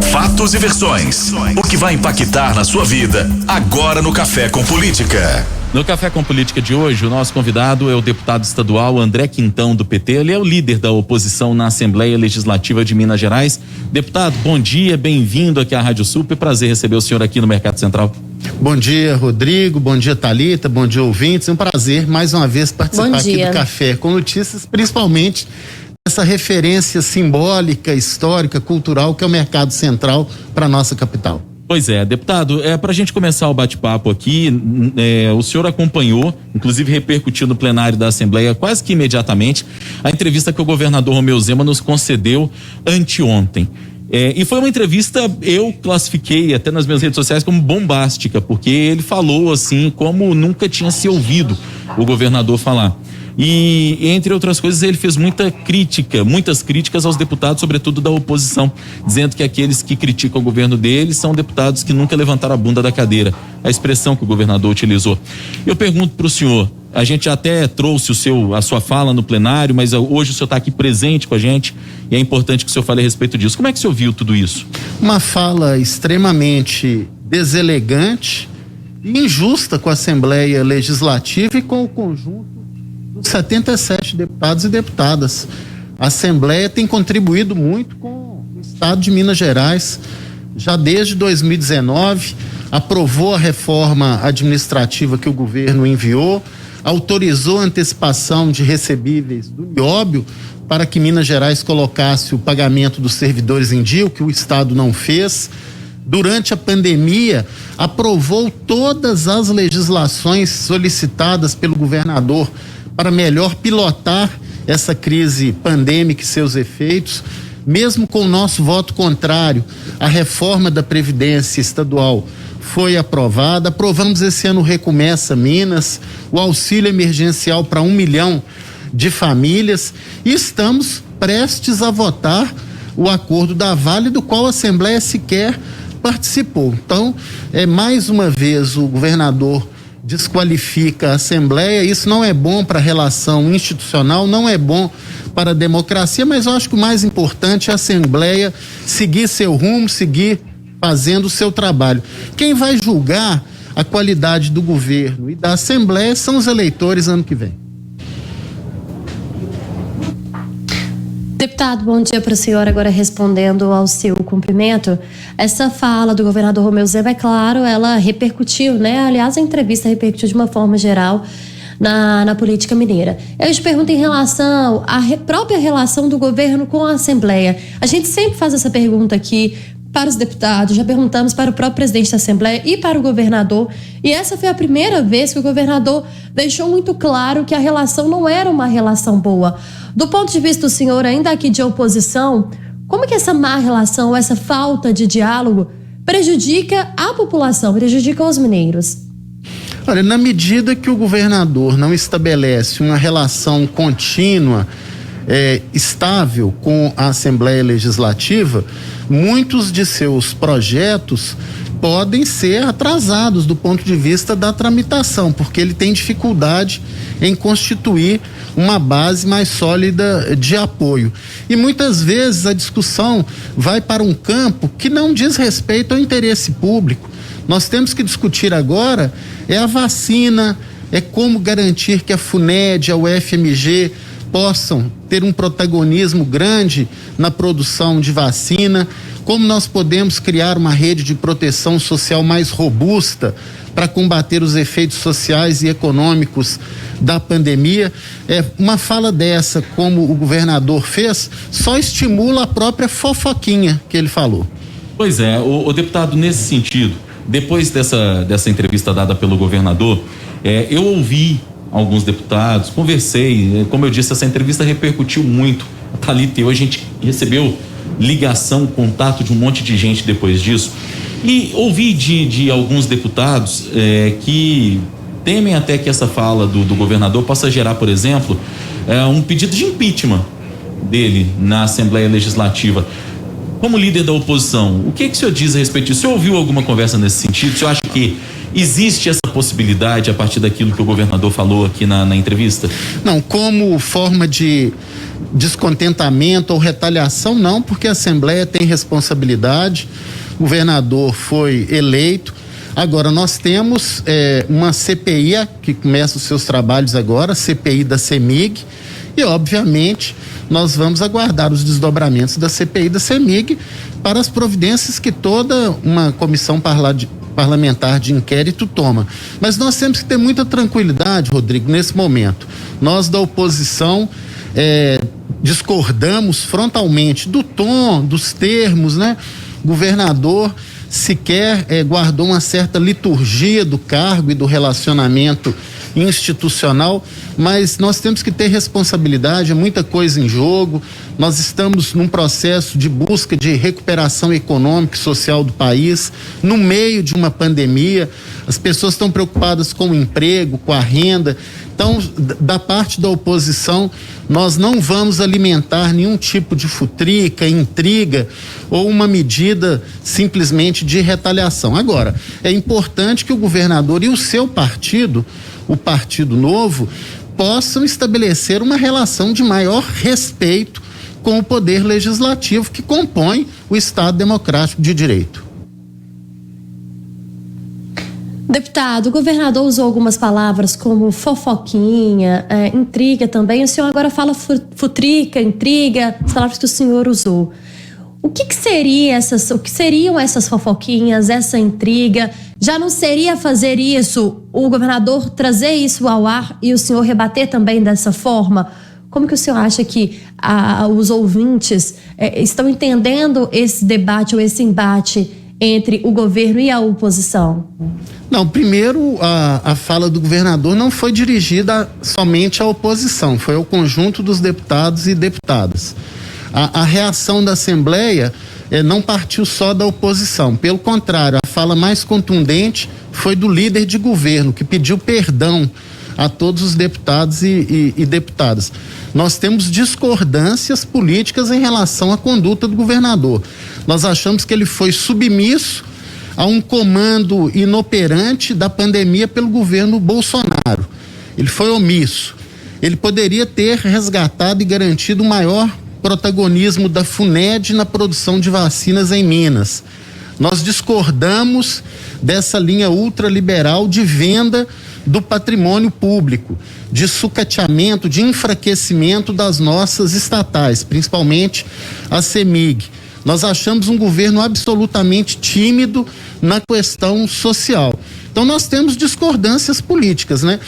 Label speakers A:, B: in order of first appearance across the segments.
A: Fatos e versões. O que vai impactar na sua vida agora no Café com Política.
B: No Café com Política de hoje, o nosso convidado é o deputado estadual André Quintão, do PT. Ele é o líder da oposição na Assembleia Legislativa de Minas Gerais. Deputado, bom dia, bem-vindo aqui à Rádio Super. Prazer receber o senhor aqui no Mercado Central.
C: Bom dia, Rodrigo. Bom dia, Thalita. Bom dia, ouvintes. É um prazer, mais uma vez, participar aqui do Café com Notícias, principalmente essa referência simbólica, histórica, cultural que é o Mercado Central para nossa capital.
B: Pois é, deputado, para a gente começar o bate-papo aqui, o senhor acompanhou, inclusive repercutiu no plenário da Assembleia quase que imediatamente, a entrevista que o governador Romeu Zema nos concedeu anteontem. E foi uma entrevista, eu classifiquei até nas minhas redes sociais como bombástica, porque ele falou assim como nunca tinha se ouvido o governador falar. E, entre outras coisas, ele fez muitas críticas aos deputados, sobretudo da oposição, dizendo que aqueles que criticam o governo dele são deputados que nunca levantaram a bunda da cadeira, a expressão que o governador utilizou. Eu pergunto para o senhor, a gente até trouxe a sua fala no plenário, mas hoje o senhor está aqui presente com a gente e é importante que o senhor fale a respeito disso. Como é que o senhor viu tudo isso?
C: Uma fala extremamente deselegante e injusta com a Assembleia Legislativa e com o conjunto 77 deputados e deputadas. A Assembleia tem contribuído muito com o Estado de Minas Gerais. Já desde 2019, aprovou a reforma administrativa que o governo enviou, autorizou a antecipação de recebíveis do Nióbio para que Minas Gerais colocasse o pagamento dos servidores em dia, o que o Estado não fez. Durante a pandemia, aprovou todas as legislações solicitadas pelo governador para melhor pilotar essa crise pandêmica e seus efeitos. Mesmo com o nosso voto contrário, a reforma da Previdência Estadual foi aprovada. Aprovamos esse ano o Recomeça Minas, o auxílio emergencial para 1 milhão de famílias, e estamos prestes a votar o acordo da Vale, do qual a Assembleia sequer participou. Então, mais uma vez o governador desqualifica a Assembleia. Isso não é bom para a relação institucional, não é bom para a democracia, mas eu acho que o mais importante é a Assembleia seguir seu rumo, seguir fazendo o seu trabalho. Quem vai julgar a qualidade do governo e da Assembleia são os eleitores ano que vem.
D: Deputado, bom dia para o senhor. Agora respondendo ao seu cumprimento, essa fala do governador Romeu Zema, é claro, ela repercutiu, né? Aliás, a entrevista repercutiu de uma forma geral na política mineira. Eu te pergunto em relação à própria relação do governo com a Assembleia. A gente sempre faz essa pergunta aqui para os deputados, já perguntamos para o próprio presidente da Assembleia e para o governador, e essa foi a primeira vez que o governador deixou muito claro que a relação não era uma relação boa. Do ponto de vista do senhor, ainda aqui de oposição, como que essa má relação, essa falta de diálogo prejudica a população, prejudica os mineiros?
C: Olha, na medida que o governador não estabelece uma relação contínua, estável com a Assembleia Legislativa, muitos de seus projetos podem ser atrasados do ponto de vista da tramitação, porque ele tem dificuldade em constituir uma base mais sólida de apoio. E muitas vezes a discussão vai para um campo que não diz respeito ao interesse público. Nós temos que discutir agora a vacina, como garantir que a FUNED, a UFMG possam ter um protagonismo grande na produção de vacina, como nós podemos criar uma rede de proteção social mais robusta para combater os efeitos sociais e econômicos da pandemia. Uma fala dessa, como o governador fez, só estimula a própria fofoquinha que ele falou.
B: Pois é, o deputado, nesse sentido, depois dessa entrevista dada pelo governador, eu ouvi alguns deputados, conversei, como eu disse, essa entrevista repercutiu muito. A Thalita e eu, a gente recebeu ligação, contato de um monte de gente depois disso, e ouvi de alguns deputados que temem até que essa fala do governador possa gerar, por exemplo, um pedido de impeachment dele na Assembleia Legislativa. Como líder da oposição, o que o senhor diz a respeito disso? O senhor ouviu alguma conversa nesse sentido? O senhor acha que existe essa possibilidade a partir daquilo que o governador falou aqui na entrevista?
C: Não, como forma de descontentamento ou retaliação, não, porque a Assembleia tem responsabilidade, o governador foi eleito. Agora, nós temos uma CPI que começa os seus trabalhos agora, CPI da CEMIG, e obviamente nós vamos aguardar os desdobramentos da CPI da CEMIG para as providências que toda uma comissão parlamentar de inquérito toma. Mas nós temos que ter muita tranquilidade, Rodrigo, nesse momento. Nós da oposição discordamos frontalmente do tom, dos termos, né? O governador sequer guardou uma certa liturgia do cargo e do relacionamento institucional, mas nós temos que ter responsabilidade, é muita coisa em jogo. Nós estamos num processo de busca de recuperação econômica e social do país, no meio de uma pandemia. As pessoas estão preocupadas com o emprego, com a renda. Então, da parte da oposição, nós não vamos alimentar nenhum tipo de futrica, intriga ou uma medida simplesmente de retaliação. Agora, é importante que o governador e o seu partido, o Partido Novo, possam estabelecer uma relação de maior respeito com o poder legislativo que compõe o Estado Democrático de Direito.
D: Deputado, o governador usou algumas palavras como fofoquinha, intriga também. O senhor agora fala futrica, intriga, as palavras que o senhor usou. O que seriam essas fofoquinhas, essa intriga? Já não seria fazer isso, o governador trazer isso ao ar e o senhor rebater também dessa forma? Como que o senhor acha que os ouvintes estão entendendo esse debate ou esse embate entre o governo e a oposição?
C: Não, primeiro a fala do governador não foi dirigida somente à oposição, foi ao conjunto dos deputados e deputadas. A reação da Assembleia não partiu só da oposição, pelo contrário, a fala mais contundente foi do líder de governo, que pediu perdão a todos os deputados e deputadas. Nós temos discordâncias políticas em relação à conduta do governador. Nós achamos que ele foi submisso a um comando inoperante da pandemia pelo governo Bolsonaro. Ele foi omisso. Ele poderia ter resgatado e garantido o maior protagonismo da FUNED na produção de vacinas em Minas. Nós discordamos dessa linha ultraliberal de venda do patrimônio público, de sucateamento, de enfraquecimento das nossas estatais, principalmente a CEMIG. Nós achamos um governo absolutamente tímido na questão social. Então nós temos discordâncias políticas, né?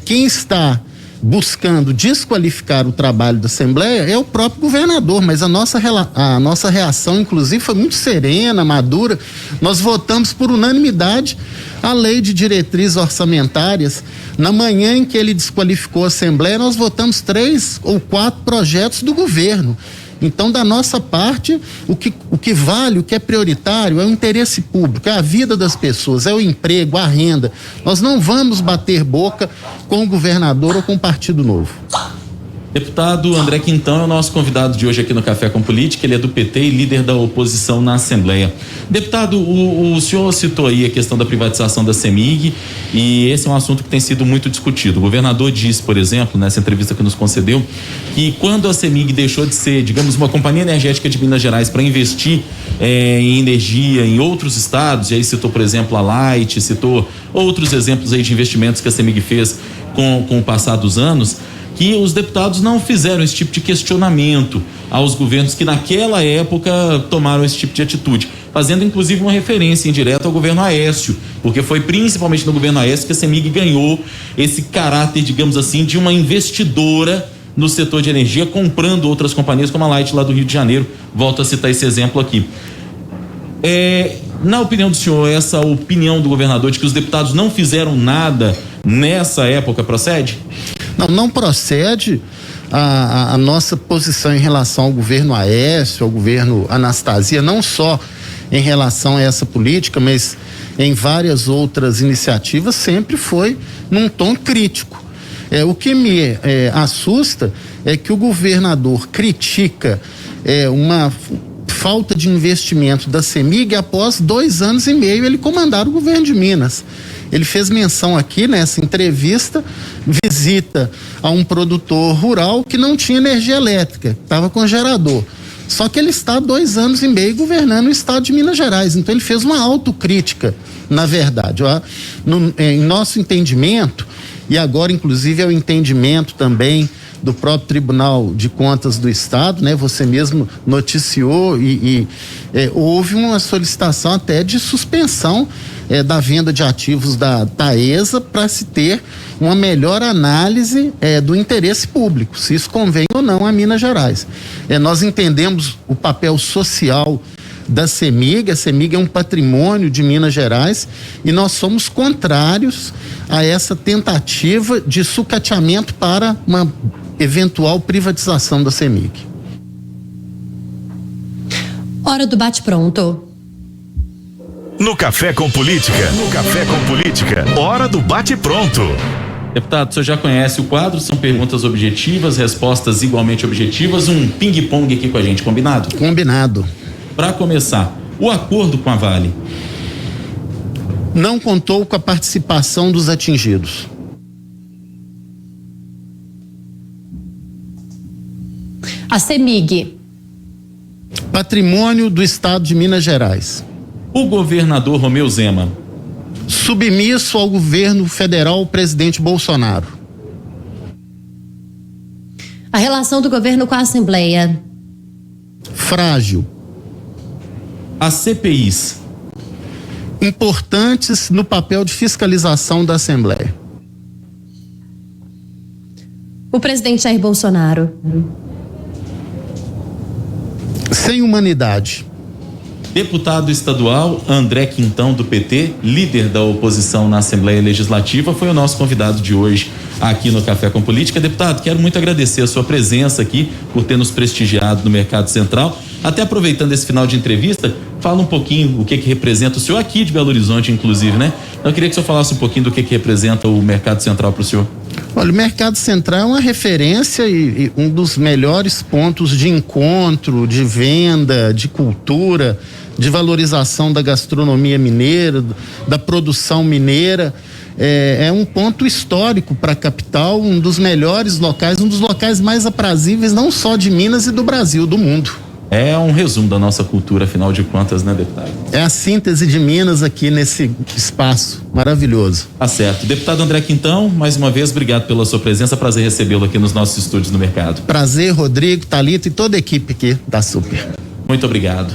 C: Quem está buscando desqualificar o trabalho da Assembleia é o próprio governador, mas a nossa reação, inclusive, foi muito serena, madura. Nós votamos por unanimidade a lei de diretrizes orçamentárias. Na manhã em que ele desqualificou a Assembleia, nós votamos 3 ou 4 projetos do governo. Então, da nossa parte, o que vale, o que é prioritário é o interesse público, é a vida das pessoas, é o emprego, a renda. Nós não vamos bater boca com o governador ou com o Partido Novo.
B: Deputado André Quintão é o nosso convidado de hoje aqui no Café com Política. Ele é do PT e líder da oposição na Assembleia. Deputado, o senhor citou aí a questão da privatização da CEMIG e esse é um assunto que tem sido muito discutido. O governador disse, por exemplo, nessa entrevista que nos concedeu, que quando a CEMIG deixou de ser, digamos, uma companhia energética de Minas Gerais para investir em energia em outros estados, e aí citou, por exemplo, a Light, citou outros exemplos aí de investimentos que a CEMIG fez com o passar dos anos, que os deputados não fizeram esse tipo de questionamento aos governos que naquela época tomaram esse tipo de atitude, fazendo inclusive uma referência indireta ao governo Aécio, porque foi principalmente no governo Aécio que a CEMIG ganhou esse caráter, digamos assim, de uma investidora no setor de energia, comprando outras companhias como a Light lá do Rio de Janeiro. Volto a citar esse exemplo aqui. Na opinião do senhor, essa opinião do governador de que os deputados não fizeram nada nessa época procede?
C: Não procede. A nossa posição em relação ao governo Aécio, ao governo Anastasia, não só em relação a essa política, mas em várias outras iniciativas, sempre foi num tom crítico. O que me assusta é que o governador critica uma falta de investimento da CEMIG após 2 anos e meio ele comandar o governo de Minas. Ele fez menção aqui nessa entrevista, visita a um produtor rural que não tinha energia elétrica, estava com gerador. Só que ele está há 2 anos e meio governando o estado de Minas Gerais, então ele fez uma autocrítica, na verdade. Em nosso entendimento, e agora inclusive é o entendimento também do próprio Tribunal de Contas do Estado, né? Você mesmo noticiou e houve uma solicitação até de suspensão da venda de ativos da Taesa para se ter uma melhor análise do interesse público, se isso convém ou não a Minas Gerais. Nós entendemos o papel social da CEMIG. A CEMIG é um patrimônio de Minas Gerais e nós somos contrários a essa tentativa de sucateamento para uma eventual privatização da CEMIG.
D: Hora do bate-pronto.
A: No Café com Política, hora do bate-pronto.
B: Deputado, o senhor já conhece o quadro, são perguntas objetivas, respostas igualmente objetivas, um ping-pong aqui com a gente, combinado?
C: Combinado.
B: Para começar, o acordo com a Vale
C: não contou com a participação dos atingidos.
D: A CEMIG.
C: Patrimônio do Estado de Minas Gerais.
B: O governador Romeu Zema.
C: Submisso ao governo federal, presidente Bolsonaro.
D: A relação do governo com a Assembleia.
C: Frágil.
B: As CPIs.
C: Importantes no papel de fiscalização da Assembleia.
D: O presidente Jair Bolsonaro.
C: Sem humanidade.
B: Deputado estadual André Quintão, do PT, líder da oposição na Assembleia Legislativa, foi o nosso convidado de hoje aqui no Café com Política. Deputado, quero muito agradecer a sua presença aqui, por ter nos prestigiado no Mercado Central. Até aproveitando esse final de entrevista, fala um pouquinho o que representa o senhor aqui de Belo Horizonte, inclusive, né? Eu queria que o senhor falasse um pouquinho do que representa o Mercado Central para o senhor.
C: Olha, o Mercado Central é uma referência e um dos melhores pontos de encontro, de venda, de cultura, de valorização da gastronomia mineira, da produção mineira. É um ponto histórico para a capital, um dos melhores locais, um dos locais mais aprazíveis, não só de Minas e do Brasil, do mundo.
B: É um resumo da nossa cultura, afinal de contas, né, deputado?
C: É a síntese de Minas aqui nesse espaço maravilhoso.
B: Tá certo. Deputado André Quintão, mais uma vez, obrigado pela sua presença, prazer recebê-lo aqui nos nossos estúdios no Mercado.
C: Prazer, Rodrigo, Thalita e toda a equipe aqui da Super.
B: Muito obrigado.